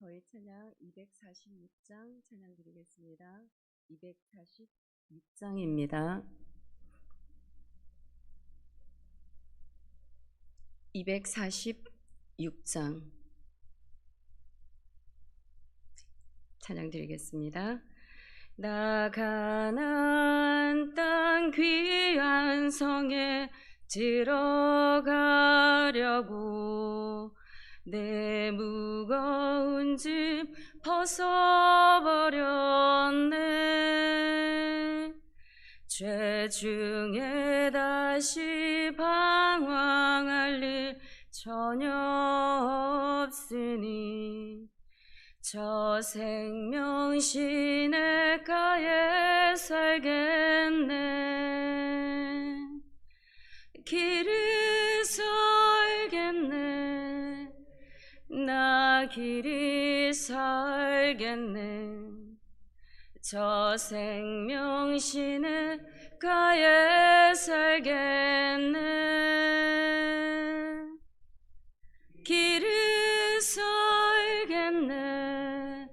저희 찬양 246장 찬양 드리겠습니다. 246장입니다. 246장 찬양 드리겠습니다. 나 가나안 땅 귀한 성에 들어가려고 내 무거운 짐 벗어버렸네. 죄 중에 다시 방황할 일 전혀 없으니 저 생명 시냇가에 살겠네. 길이 살겠네. 나 길이 살겠네. 저 생명 시냇가에 살겠네. 길이 살겠네.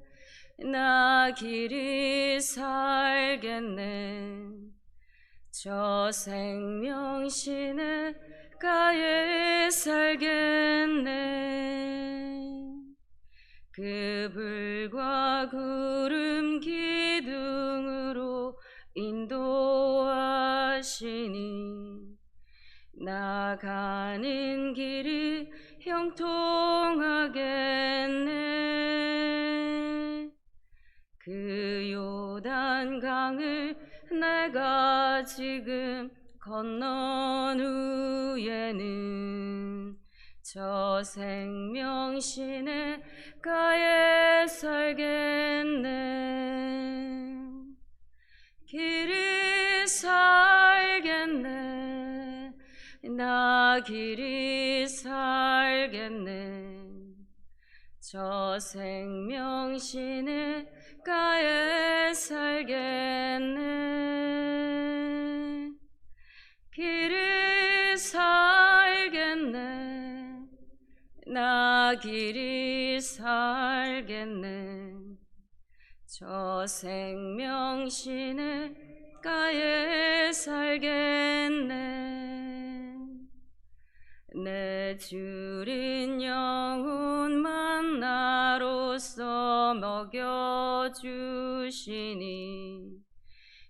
나 길이 살겠네. 저 생명 시냇가에 살겠네. 그 불과 구름 기둥으로 인도하시니 나가는 길이 형통하겠네. 그 요단 강을 내가 지금 건넌 후에는 저 생명 시냇가에 살겠네. 길이 살겠네. 나 길이 살겠네. 저 생명 시냇가에 살겠네. 길이 살겠네. 나 길이 살겠네. 저 생명 시냇가에 살겠네. 내 주린 영혼만 나로서 먹여주시니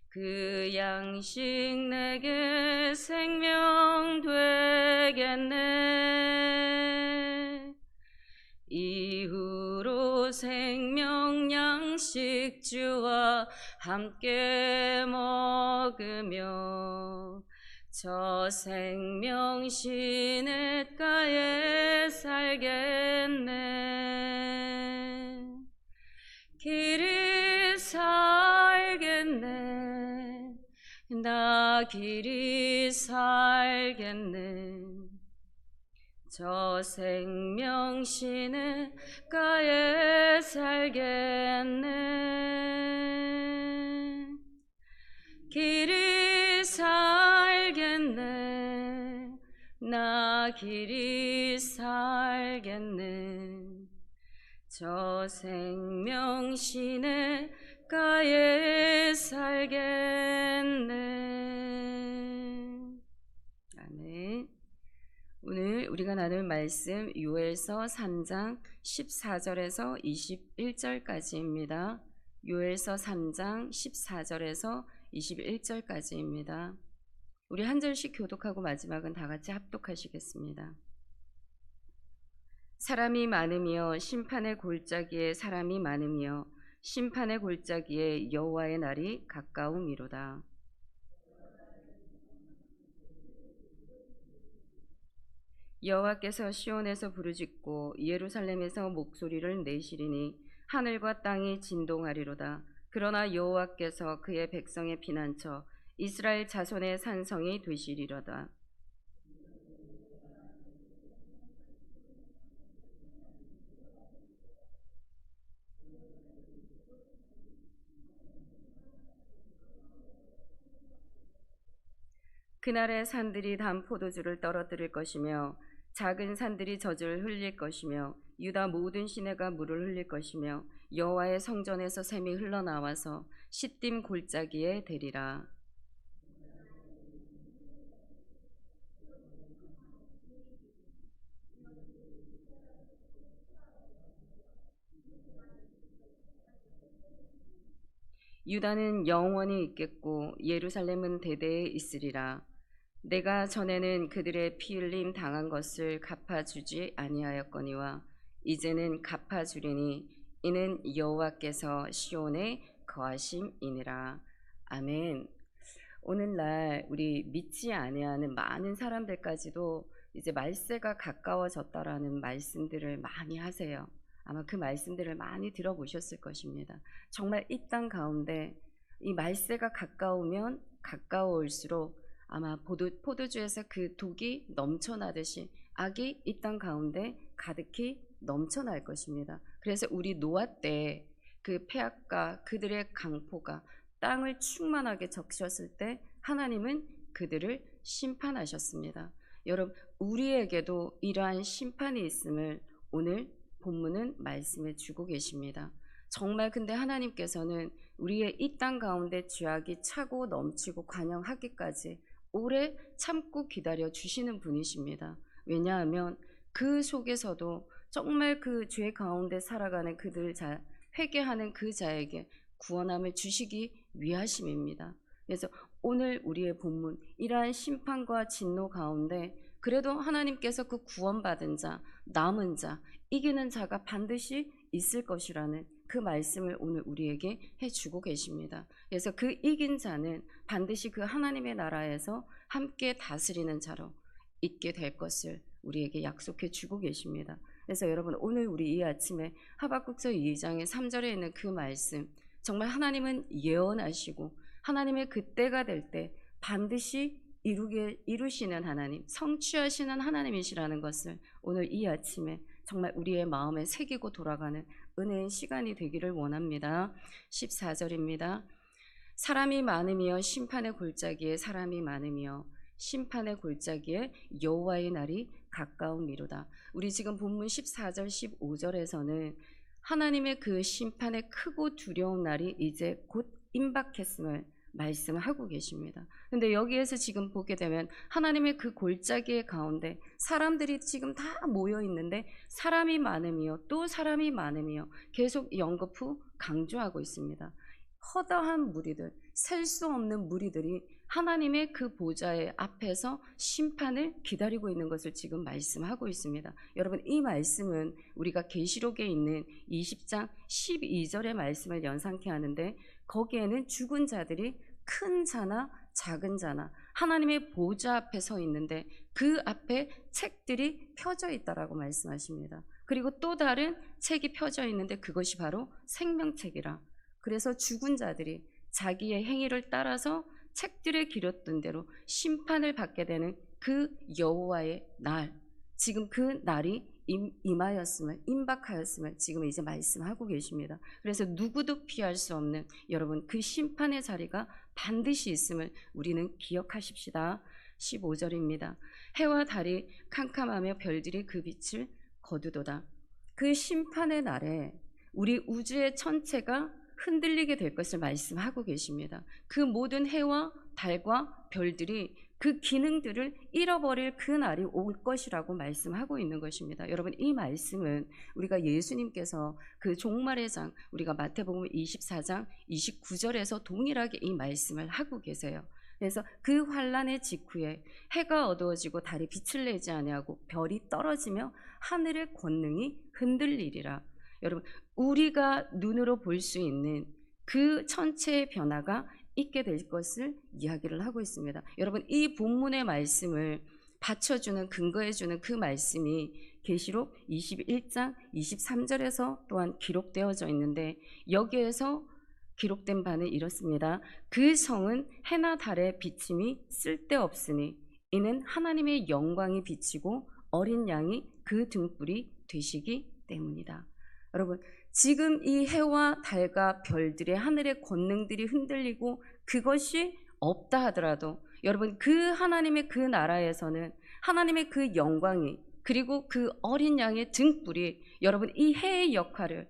그 양식 내게 생명 되겠네. 이후로 생명 양식 주와 함께 먹으며 저 생명 시냇가에 살겠네. 길이 살겠네. 나 길이 살겠네. 저 생명 시냇가에 살겠네. 길이 살겠네. 나 길이 살겠네. 저 생명 시냇가에 살겠네. 아멘. 오늘 우리가 나눌 말씀 요엘서 3장 14절에서 21절까지입니다. 요엘서 3장 14절에서 21절까지입니다. 우리 한 절씩 교독하고 마지막은 다 같이 합독하시겠습니다. 사람이 많으며 심판의 골짜기에 사람이 많으며 심판의 골짜기에 여호와의 날이 가까움이로다. 여호와께서 시온에서 부르짖고 예루살렘에서 목소리를 내시리니 하늘과 땅이 진동하리로다. 그러나 여호와께서 그의 백성의 피난처 이스라엘 자손의 산성이 되시리로다. 그날에 산들이 단 포도주를 떨어뜨릴 것이며 작은 산들이 젖을 흘릴 것이며 유다 모든 시내가 물을 흘릴 것이며 여호와의 성전에서 샘이 흘러나와서 시딤 골짜기에 대리라. 유다는 영원히 있겠고 예루살렘은 대대에 있으리라. 내가 전에는 그들의 피 흘림 당한 것을 갚아주지 아니하였거니와 이제는 갚아주리니 이는 여호와께서 시온에 거하심이니라. 아멘. 오늘날 우리 믿지 아니하는 많은 사람들까지도 이제 말세가 가까워졌다라는 말씀들을 많이 하세요. 아마 그 말씀들을 많이 들어보셨을 것입니다. 정말 이 땅 가운데 이 말세가 가까우면 가까워올수록 아마 포도주에서 그 독이 넘쳐나듯이 악이 이 땅 가운데 가득히 넘쳐날 것입니다. 그래서 우리 노아 때 그 폐악과 그들의 강포가 땅을 충만하게 적셨을 때 하나님은 그들을 심판하셨습니다. 여러분, 우리에게도 이러한 심판이 있음을 오늘 본문은 말씀해 주고 계십니다. 정말 근데 하나님께서는 우리의 이 땅 가운데 죄악이 차고 넘치고 관영하기까지 오래 참고 기다려 주시는 분이십니다. 왜냐하면 그 속에서도 정말 그 죄 가운데 살아가는 그들 회개하는 그 자에게 구원함을 주시기 위하심입니다. 그래서 오늘 우리의 본문 이러한 심판과 진노 가운데 그래도 하나님께서 그 구원받은 자, 남은 자, 이기는 자가 반드시 있을 것이라는 그 말씀을 오늘 우리에게 해주고 계십니다. 그래서 그 이긴 자는 반드시 그 하나님의 나라에서 함께 다스리는 자로 있게 될 것을 우리에게 약속해 주고 계십니다. 그래서 여러분, 오늘 우리 이 아침에 하박국서 2장의 3절에 있는 그 말씀, 정말 하나님은 예언하시고 하나님의 그때가 될 때 반드시 이루시는 하나님, 성취하시는 하나님이시라는 것을 오늘 이 아침에 정말 우리의 마음에 새기고 돌아가는 은혜의 시간이 되기를 원합니다. 14절입니다. 사람이 많으며 심판의 골짜기에 사람이 많으며 심판의 골짜기에 여호와의 날이 가까움이로다. 우리 지금 본문 14절 15절에서는 하나님의 그 심판의 크고 두려운 날이 이제 곧 임박했음을 말씀하고 계십니다. 근데 여기에서 지금 보게 되면 하나님의 그 골짜기의 가운데 사람들이 지금 다 모여 있는데 사람이 많으며 또 사람이 많으며 계속 연급 후 강조하고 있습니다. 허다한 무리들, 셀 수 없는 무리들이 하나님의 그 보좌의 앞에서 심판을 기다리고 있는 것을 지금 말씀하고 있습니다. 여러분, 이 말씀은 우리가 계시록에 있는 20장 12절의 말씀을 연상케 하는데 거기에는 죽은 자들이 큰 자나 작은 자나 하나님의 보좌 앞에 서 있는데 그 앞에 책들이 펴져 있다라고 말씀하십니다. 그리고 또 다른 책이 펴져 있는데 그것이 바로 생명책이라. 그래서 죽은 자들이 자기의 행위를 따라서 책들에 기록된 대로 심판을 받게 되는 그 여호와의 날, 지금 그 날이 임하였음을, 임박하였음을 지금 이제 말씀하고 계십니다. 그래서 누구도 피할 수 없는 여러분 그 심판의 자리가 반드시 있음을 우리는 기억하십시다. 15절입니다. 해와 달이 캄캄하며 별들이 그 빛을 거두도다. 그 심판의 날에 우리 우주의 천체가 흔들리게 될 것을 말씀하고 계십니다. 그 모든 해와 달과 별들이 그 기능들을 잃어버릴 그 날이 올 것이라고 말씀하고 있는 것입니다. 여러분, 이 말씀은 우리가 예수님께서 그 종말의 장, 우리가 마태복음 24장 29절에서 동일하게 이 말씀을 하고 계세요. 그래서 그 환란의 직후에 해가 어두워지고 달이 빛을 내지 아니하고 별이 떨어지며 하늘의 권능이 흔들리리라. 여러분, 우리가 눈으로 볼 수 있는 그 천체의 변화가 있게 될 것을 이야기를 하고 있습니다. 여러분, 이 본문의 말씀을 받쳐주는, 근거해주는 그 말씀이 계시록 21장 23절에서 또한 기록되어져 있는데 여기에서 기록된 바는 이렇습니다. 그 성은 해나 달의 비침이 쓸데없으니 이는 하나님의 영광이 비치고 어린 양이 그 등불이 되시기 때문이다. 여러분, 지금 이 해와 달과 별들의 하늘의 권능들이 흔들리고 그것이 없다 하더라도 여러분, 그 하나님의 그 나라에서는 하나님의 그 영광이, 그리고 그 어린 양의 등불이 여러분 이 해의 역할을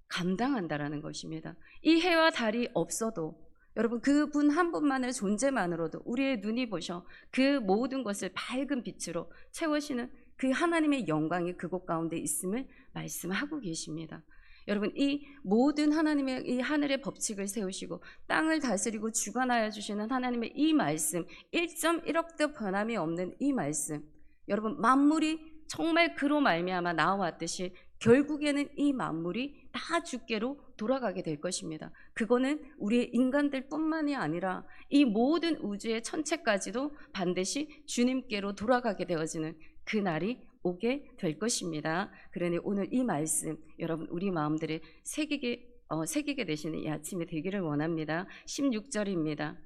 감당한다라는 것입니다. 이 해와 달이 없어도 여러분 그분 한 분만의 존재만으로도 우리의 눈이 보셔 그 모든 것을 밝은 빛으로 채우시는 그 하나님의 영광이 그곳 가운데 있음을 말씀하고 계십니다. 여러분 이 모든 하나님의 이 하늘의 법칙을 세우시고 땅을 다스리고 주관하여 주시는 하나님의 이 말씀 1.1억도 변함이 없는 이 말씀, 여러분 만물이 정말 그로 말미암아 나와왔듯이 결국에는 이 만물이 다 주께로 돌아가게 될 것입니다. 그거는 우리의 인간들 뿐만이 아니라 이 모든 우주의 천체까지도 반드시 주님께로 돌아가게 되어지는 그 날이 오게 될 것입니다. 그러니 오늘 이 말씀 여러분 우리 마음들에 새기게 되시는 이 아침이 되기를 원합니다. 16절입니다.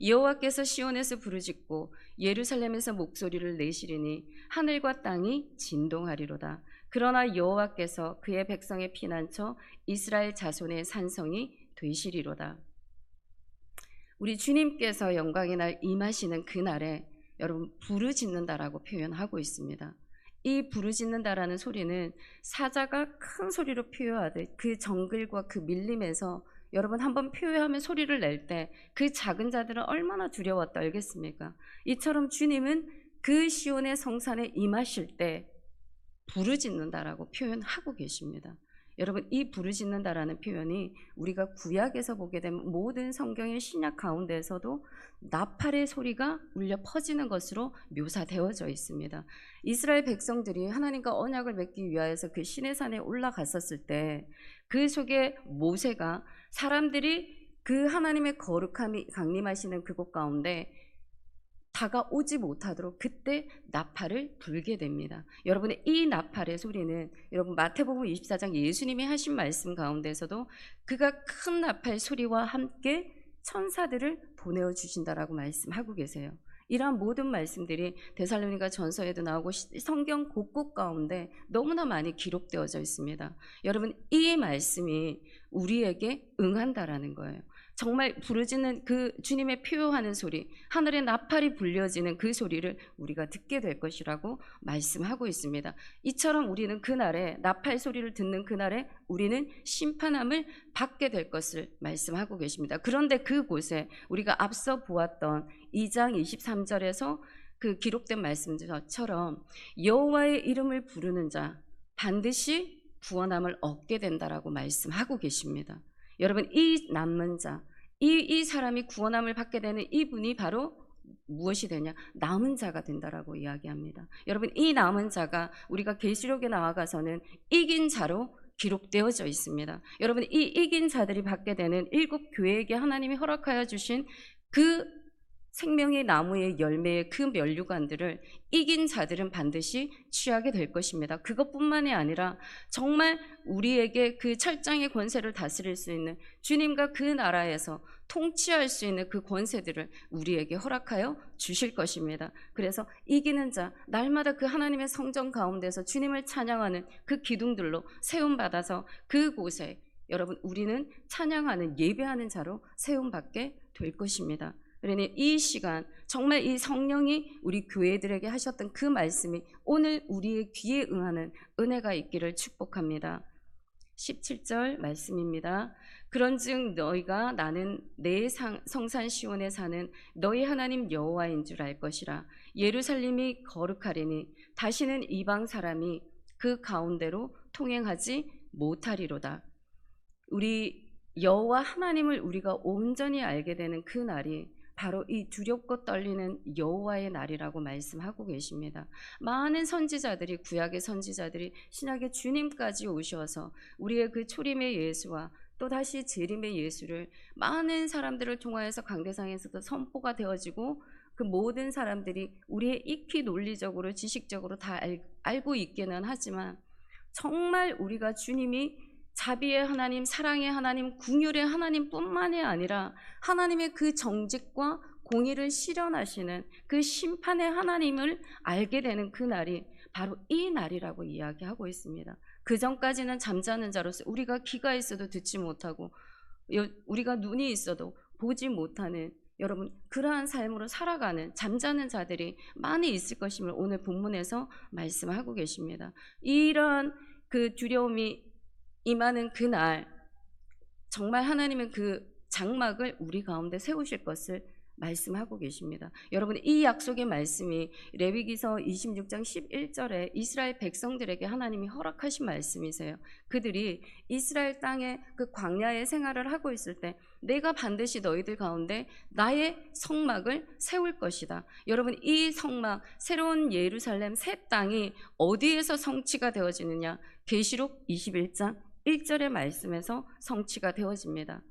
여호와께서 시온에서 부르짖고 예루살렘에서 목소리를 내시리니 하늘과 땅이 진동하리로다. 그러나 여호와께서 그의 백성의 피난처 이스라엘 자손의 산성이 되시리로다. 우리 주님께서 영광의 날 임하시는 그날에 여러분 부르짖는다라고 표현하고 있습니다. 이 부르짖는다라는 소리는 사자가 큰 소리로 표효하듯 그 정글과 그 밀림에서 여러분 한번 표효하면 소리를 낼 때 그 작은 자들은 얼마나 두려워 떨겠습니까? 이처럼 주님은 그 시온의 성산에 임하실 때 부르짖는다라고 표현하고 계십니다. 여러분 이 부르짖는다라는 표현이 우리가 구약에서 보게 되면 모든 성경의 신약 가운데에서도 나팔의 소리가 울려 퍼지는 것으로 묘사되어져 있습니다. 이스라엘 백성들이 하나님과 언약을 맺기 위하여서 그 시내산에 올라갔었을 때 그 속에 모세가 사람들이 그 하나님의 거룩함이 강림하시는 그곳 가운데 다가오지 못하도록 그때 나팔을 불게 됩니다. 여러분의 이 나팔의 소리는 여러분 마태복음 24장 예수님이 하신 말씀 가운데서도 그가 큰 나팔 소리와 함께 천사들을 보내어 주신다라고 말씀하고 계세요. 이러한 모든 말씀들이 데살로니가 전서에도 나오고 성경 곳곳 가운데 너무나 많이 기록되어져 있습니다. 여러분 이 말씀이 우리에게 응한다라는 거예요. 정말 부르짖는 그 주님의 표효하는 소리, 하늘의 나팔이 불려지는 그 소리를 우리가 듣게 될 것이라고 말씀하고 있습니다. 이처럼 우리는 그날에 나팔 소리를 듣는 그날에 우리는 심판함을 받게 될 것을 말씀하고 계십니다. 그런데 그곳에 우리가 앞서 보았던 2장 23절에서 그 기록된 말씀처럼 여호와의 이름을 부르는 자 반드시 구원함을 얻게 된다라고 말씀하고 계십니다. 여러분 이 남은 자, 이 사람이 구원함을 받게 되는 이분이 바로 무엇이 되냐? 남은 자가 된다라고 이야기합니다. 여러분 이 남은 자가 우리가 계시록에 나아가서는 이긴 자로 기록되어져 있습니다. 여러분 이 이긴 자들이 받게 되는 7 교회에게 하나님이 허락하여 주신 그 생명의 나무의 열매의 그 면류관들을 이긴 자들은 반드시 취하게 될 것입니다. 그것뿐만이 아니라 정말 우리에게 그 철장의 권세를 다스릴 수 있는 주님과 그 나라에서 통치할 수 있는 그 권세들을 우리에게 허락하여 주실 것입니다. 그래서 이기는 자, 날마다 그 하나님의 성전 가운데서 주님을 찬양하는 그 기둥들로 세움받아서 그곳에 여러분 우리는 찬양하는 예배하는 자로 세움받게 될 것입니다. 그러니 이 시간 정말 이 성령이 우리 교회들에게 하셨던 그 말씀이 오늘 우리의 귀에 응하는 은혜가 있기를 축복합니다. 17절 말씀입니다. 그런즉 너희가 나는 내 성산 시온에 사는 너희 하나님 여호와인 줄 알 것이라. 예루살렘이 거룩하리니 다시는 이방 사람이 그 가운데로 통행하지 못하리로다. 우리 여호와 하나님을 우리가 온전히 알게 되는 그 날이 바로 이 두렵고 떨리는 여호와의 날이라고 말씀하고 계십니다. 많은 선지자들이 구약의 선지자들이 신약의 주님까지 오셔서 우리의 그 초림의 예수와 또다시 재림의 예수를 많은 사람들을 통하여서 강대상에서도 선포가 되어지고 그 모든 사람들이 우리의 익히 논리적으로 지식적으로 다 알고 있기는 하지만 정말 우리가 주님이 자비의 하나님, 사랑의 하나님, 긍휼의 하나님뿐만이 아니라 하나님의 그 정직과 공의를 실현하시는 그 심판의 하나님을 알게 되는 그 날이 바로 이 날이라고 이야기하고 있습니다. 그 전까지는 잠자는 자로서 우리가 귀가 있어도 듣지 못하고 우리가 눈이 있어도 보지 못하는 여러분 그러한 삶으로 살아가는 잠자는 자들이 많이 있을 것임을 오늘 본문에서 말씀하고 계십니다. 이런 그 두려움이 임하는 그날 정말 하나님은 그 장막을 우리 가운데 세우실 것을 말씀하고 계십니다. 여러분 이 약속의 말씀이 레위기서 26장 11절에 이스라엘 백성들에게 하나님이 허락하신 말씀이세요. 그들이 이스라엘 땅에 그 광야의 생활을 하고 있을 때 내가 반드시 너희들 가운데 나의 성막을 세울 것이다. 여러분 이 성막 새로운 예루살렘 새 땅이 어디에서 성취가 되어지느냐? 계시록 21장 1절의 말씀에서 성취가 되어집니다.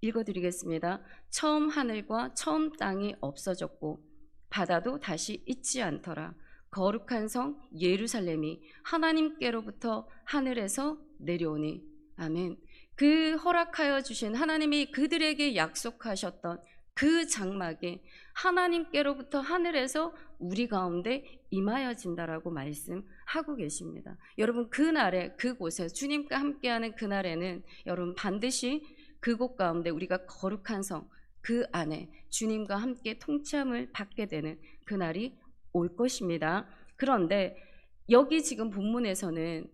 읽어드리겠습니다. 처음 하늘과 처음 땅이 없어졌고 바다도 다시 있지 않더라. 거룩한 성 예루살렘이 하나님께로부터 하늘에서 내려오니. 아멘. 그 허락하여 주신 하나님이 그들에게 약속하셨던 그 장막이 하나님께로부터 하늘에서 우리 가운데 임하여진다라고 말씀하고 계십니다. 여러분 그날에 그곳에 주님과 함께하는 그날에는 여러분 반드시 그곳 가운데 우리가 거룩한 성 그 안에 주님과 함께 통치함을 받게 되는 그날이 올 것입니다. 그런데 여기 지금 본문에서는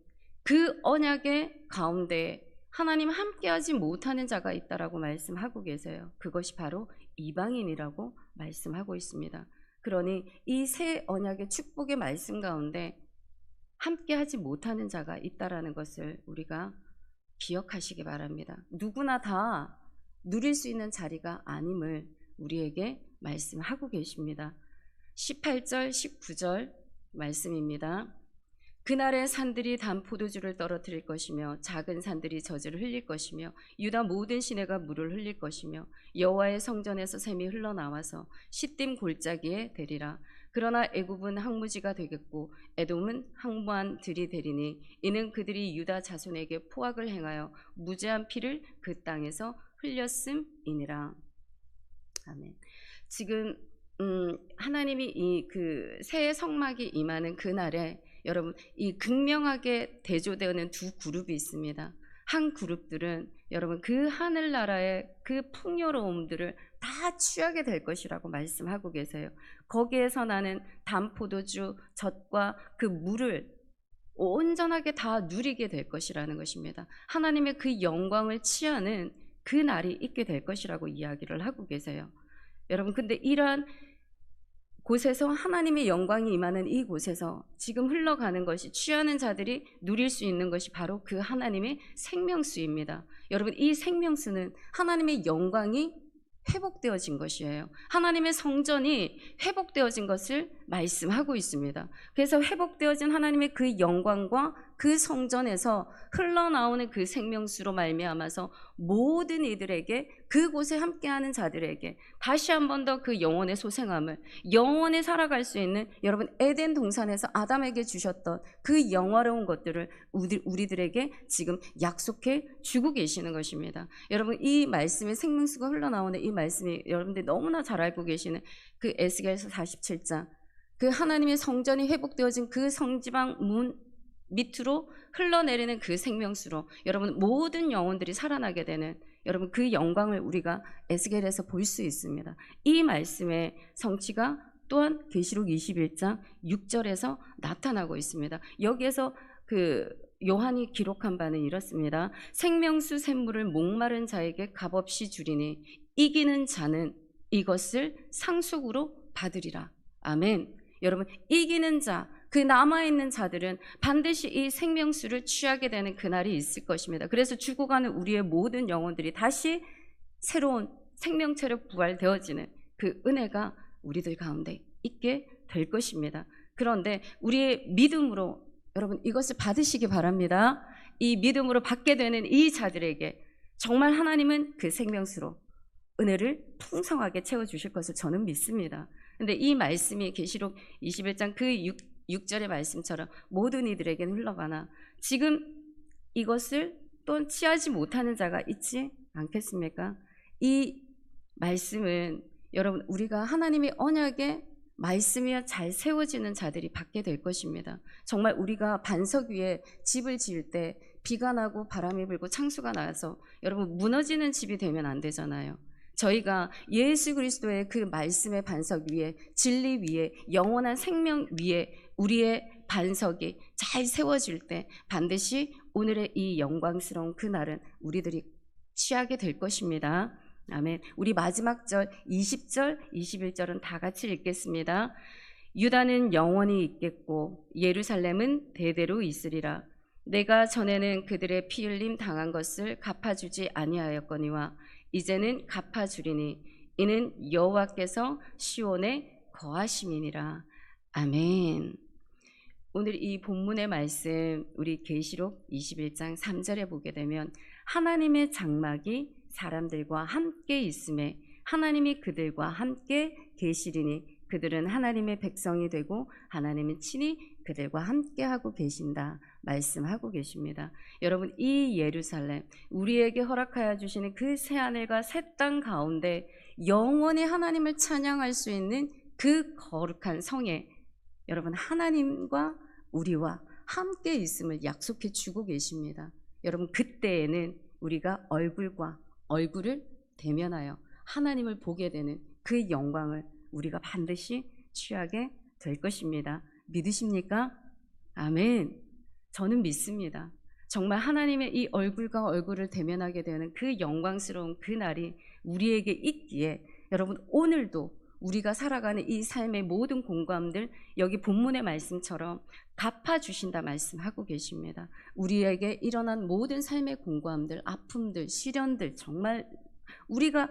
그 언약의 가운데 하나님 함께하지 못하는 자가 있다라고 말씀하고 계세요. 그것이 바로 이방인이라고 말씀하고 있습니다. 그러니 이 새 언약의 축복의 말씀 가운데 함께하지 못하는 자가 있다라는 것을 우리가 기억하시기 바랍니다. 누구나 다 누릴 수 있는 자리가 아님을 우리에게 말씀하고 계십니다. 18절 19절 말씀입니다. 그날의 산들이 단 포도주를 떨어뜨릴 것이며 작은 산들이 젖을 흘릴 것이며 유다 모든 시내가 물을 흘릴 것이며 여호와의 성전에서 샘이 흘러나와서 시딤 골짜기에 되리라. 그러나 애굽은 항무지가 되겠고 에돔은 항무한 들이 되리니 이는 그들이 유다 자손에게 포악을 행하여 무죄한 피를 그 땅에서 흘렸음이니라. 아멘. 지금 하나님이 이 그 새 성막이 임하는 그날에 여러분 이 극명하게 대조되는 두 그룹이 있습니다. 한 그룹들은 여러분 그 하늘나라의 그 풍요로움들을 다 취하게 될 것이라고 말씀하고 계세요. 거기에서 나는 단포도주 젖과 그 물을 온전하게 다 누리게 될 것이라는 것입니다. 하나님의 그 영광을 취하는 그 날이 있게 될 것이라고 이야기를 하고 계세요. 여러분 근데 이러한 곳에서 하나님의 영광이 임하는 이 곳에서 지금 흘러가는 것이 취하는 자들이 누릴 수 있는 것이 바로 그 하나님의 생명수입니다. 여러분 이 생명수는 하나님의 영광이 회복되어진 것이에요. 하나님의 성전이 회복되어진 것을 말씀하고 있습니다. 그래서 회복되어진 하나님의 그 영광과 그 성전에서 흘러나오는 그 생명수로 말미암아서 모든 이들에게 그곳에 함께하는 자들에게 다시 한 번 더 그 영혼의 소생함을 영원히 살아갈 수 있는 여러분 에덴 동산에서 아담에게 주셨던 그 영화로운 것들을 우리들에게 지금 약속해 주고 계시는 것입니다. 여러분 이 말씀의 생명수가 흘러나오는 이 말씀이 여러분들이 너무나 잘 알고 계시는 그 에스겔서 47장 그 하나님의 성전이 회복되어진 그 성지방 문 밑으로 흘러내리는 그 생명수로 여러분 모든 영혼들이 살아나게 되는 여러분 그 영광을 우리가 에스겔에서 볼 수 있습니다. 이 말씀의 성취가 또한 계시록 21장 6절에서 나타나고 있습니다. 여기에서 그 요한이 기록한 바는 이렇습니다. 생명수 샘물을 목마른 자에게 값없이 주리니 이기는 자는 이것을 상속으로 받으리라. 아멘. 여러분 이기는 자 그 남아있는 자들은 반드시 이 생명수를 취하게 되는 그날이 있을 것입니다. 그래서 죽어가는 우리의 모든 영혼들이 다시 새로운 생명체로 부활되어지는 그 은혜가 우리들 가운데 있게 될 것입니다. 그런데 우리의 믿음으로 여러분 이것을 받으시기 바랍니다. 이 믿음으로 받게 되는 이 자들에게 정말 하나님은 그 생명수로 은혜를 풍성하게 채워주실 것을 저는 믿습니다. 근데 이 말씀이 계시록 21장 그 6절의 말씀처럼 모든 이들에게는 흘러가나 지금 이것을 또 취하지 못하는 자가 있지 않겠습니까? 이 말씀은 여러분 우리가 하나님의 언약의 말씀이 잘 세워지는 자들이 받게 될 것입니다. 정말 우리가 반석 위에 집을 지을 때 비가 나고 바람이 불고 창수가 나서 여러분 무너지는 집이 되면 안 되잖아요. 저희가 예수 그리스도의 그 말씀의 반석 위에, 진리 위에, 영원한 생명 위에 우리의 반석이 잘 세워질 때 반드시 오늘의 이 영광스러운 그날은 우리들이 취하게 될 것입니다. 아멘. 우리 마지막 절 20절, 21절은 다 같이 읽겠습니다. 유다는 영원히 있겠고 예루살렘은 대대로 있으리라. 내가 전에는 그들의 피 흘림 당한 것을 갚아주지 아니하였거니와 이제는 갚아주리니 이는 여호와께서 시온에 거하심이니라. 아멘. 오늘 이 본문의 말씀 우리 계시록 21장 3절에 보게 되면 하나님의 장막이 사람들과 함께 있음에 하나님이 그들과 함께 계시리니 그들은 하나님의 백성이 되고 하나님은 친히 그들과 함께 하고 계신다 말씀하고 계십니다. 여러분, 이 예루살렘, 우리에게 허락하여 주시는 그 새하늘과 새 땅 가운데 영원히 하나님을 찬양할 수 있는 그 거룩한 성에 여러분, 하나님과 우리와 함께 있음을 약속해 주고 계십니다. 여러분, 그때에는 우리가 얼굴과 얼굴을 대면하여 하나님을 보게 되는 그 영광을 우리가 반드시 취하게 될 것입니다. 믿으십니까? 아멘. 저는 믿습니다. 정말 하나님의 이 얼굴과 얼굴을 대면하게 되는 그 영광스러운 그 날이 우리에게 있기에 여러분, 오늘도 우리가 살아가는 이 삶의 모든 공감들, 여기 본문의 말씀처럼 갚아주신다 말씀하고 계십니다. 우리에게 일어난 모든 삶의 공감들, 아픔들, 시련들, 정말 우리가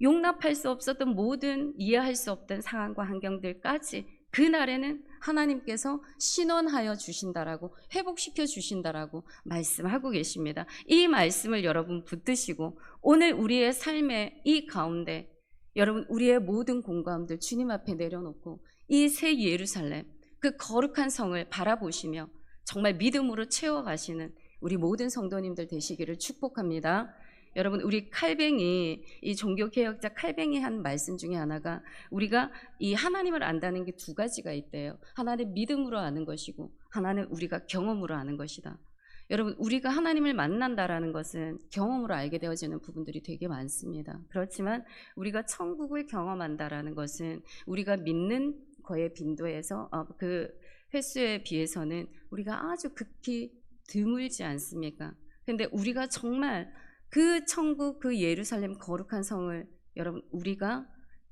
용납할 수 없었던 모든, 이해할 수 없던 상황과 환경들까지 그날에는 하나님께서 신원하여 주신다라고, 회복시켜 주신다라고 말씀하고 계십니다. 이 말씀을 여러분 붙드시고 오늘 우리의 삶의 이 가운데 여러분, 우리의 모든 공감들 주님 앞에 내려놓고 이 새 예루살렘, 그 거룩한 성을 바라보시며 정말 믿음으로 채워가시는 우리 모든 성도님들 되시기를 축복합니다. 여러분, 우리 칼뱅이, 이 종교개혁자 칼뱅이 한 말씀 중에 하나가 우리가 이 하나님을 안다는 게 두 가지가 있대요. 하나는 믿음으로 아는 것이고 하나는 우리가 경험으로 아는 것이다. 여러분, 우리가 하나님을 만난다라는 것은 경험으로 알게 되어지는 부분들이 되게 많습니다. 그렇지만 우리가 천국을 경험한다라는 것은 우리가 믿는 거의 빈도에서 그 횟수에 비해서는 우리가 아주 극히 드물지 않습니까? 근데 우리가 정말 그 천국, 그 예루살렘 거룩한 성을 여러분, 우리가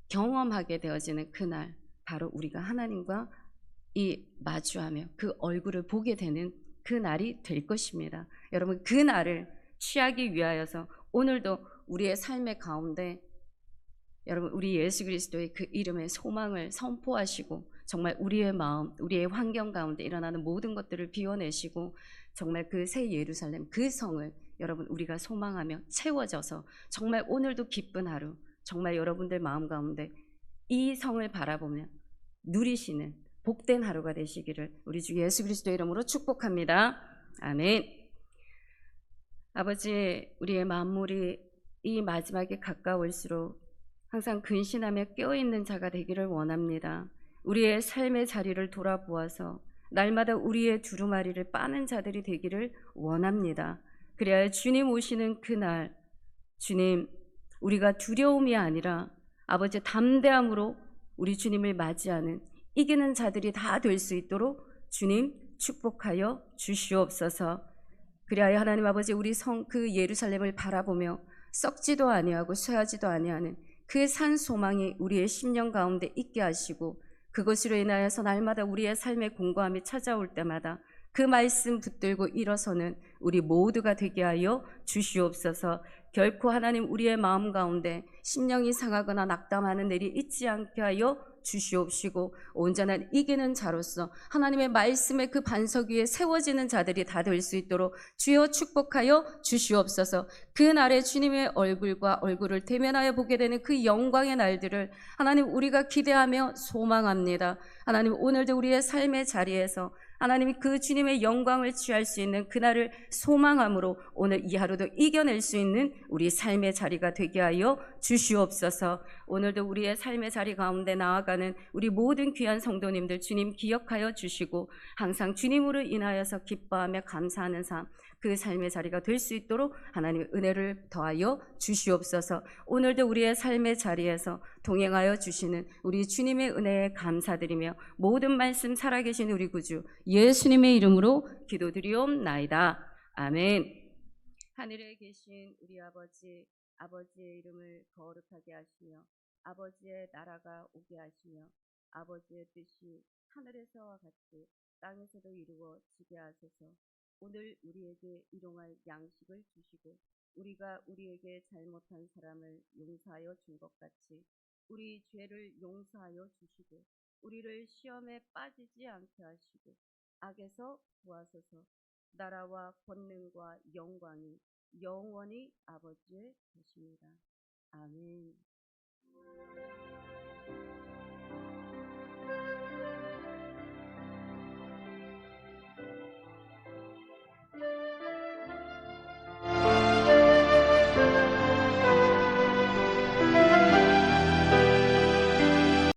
경험하게 되어지는 그날, 바로 우리가 하나님과 이 마주하며 그 얼굴을 보게 되는 그 날이 될 것입니다. 여러분, 그 날을 취하기 위하여서 오늘도 우리의 삶의 가운데 여러분, 우리 예수 그리스도의 그 이름의 소망을 선포하시고 정말 우리의 마음, 우리의 환경 가운데 일어나는 모든 것들을 비워내시고 정말 그 새 예루살렘, 그 성을 여러분, 우리가 소망하며 채워져서 정말 오늘도 기쁜 하루, 정말 여러분들 마음 가운데 이 성을 바라보며 누리시는 복된 하루가 되시기를 우리 주 예수 그리스도의 이름으로 축복합니다. 아멘. 아버지, 우리의 만물이 이 마지막에 가까울수록 항상 근신하며 깨어있는 자가 되기를 원합니다. 우리의 삶의 자리를 돌아보아서 날마다 우리의 두루마리를 빠는 자들이 되기를 원합니다. 그래야 주님 오시는 그날, 주님, 우리가 두려움이 아니라 아버지 담대함으로 우리 주님을 맞이하는 이기는 자들이 다 될 수 있도록 주님 축복하여 주시옵소서. 그리하여 하나님 아버지, 우리 성 그 예루살렘을 바라보며 썩지도 아니하고 쇠하지도 아니하는 그 산 소망이 우리의 심령 가운데 있게 하시고 그것으로 인하여서 날마다 우리의 삶의 공고함이 찾아올 때마다 그 말씀 붙들고 일어서는 우리 모두가 되게 하여 주시옵소서. 결코 하나님, 우리의 마음 가운데 심령이 상하거나 낙담하는 일이 있지 않게 하여 주시옵시고 온전한 이기는 자로서 하나님의 말씀의 그 반석 위에 세워지는 자들이 다 될 수 있도록 주여 축복하여 주시옵소서. 그 날에 주님의 얼굴과 얼굴을 대면하여 보게 되는 그 영광의 날들을 하나님, 우리가 기대하며 소망합니다. 하나님, 오늘도 우리의 삶의 자리에서 하나님이 그 주님의 영광을 취할 수 있는 그날을 소망함으로 오늘 이 하루도 이겨낼 수 있는 우리 삶의 자리가 되게 하여 주시옵소서. 오늘도 우리의 삶의 자리 가운데 나아가는 우리 모든 귀한 성도님들 주님 기억하여 주시고 항상 주님으로 인하여서 기뻐하며 감사하는 삶, 그 삶의 자리가 될 수 있도록 하나님의 은혜를 더하여 주시옵소서. 오늘도 우리의 삶의 자리에서 동행하여 주시는 우리 주님의 은혜에 감사드리며 모든 말씀 살아계신 우리 구주 예수님의 이름으로 기도드리옵나이다. 아멘. 하늘에 계신 우리 아버지, 아버지의 이름을 거룩하게 하시며 아버지의 나라가 오게 하시며 아버지의 뜻이 하늘에서와 같이 땅에서도 이루어지게 하소서. 오늘 우리에게 일용할 양식을 주시고 우리가 우리에게 잘못한 사람을 용서하여 준 것 같이 우리 죄를 용서하여 주시고 우리를 시험에 빠지지 않게 하시고 악에서 구하소서. 나라와 권능과 영광이 영원히 아버지의 것입니다. 아멘.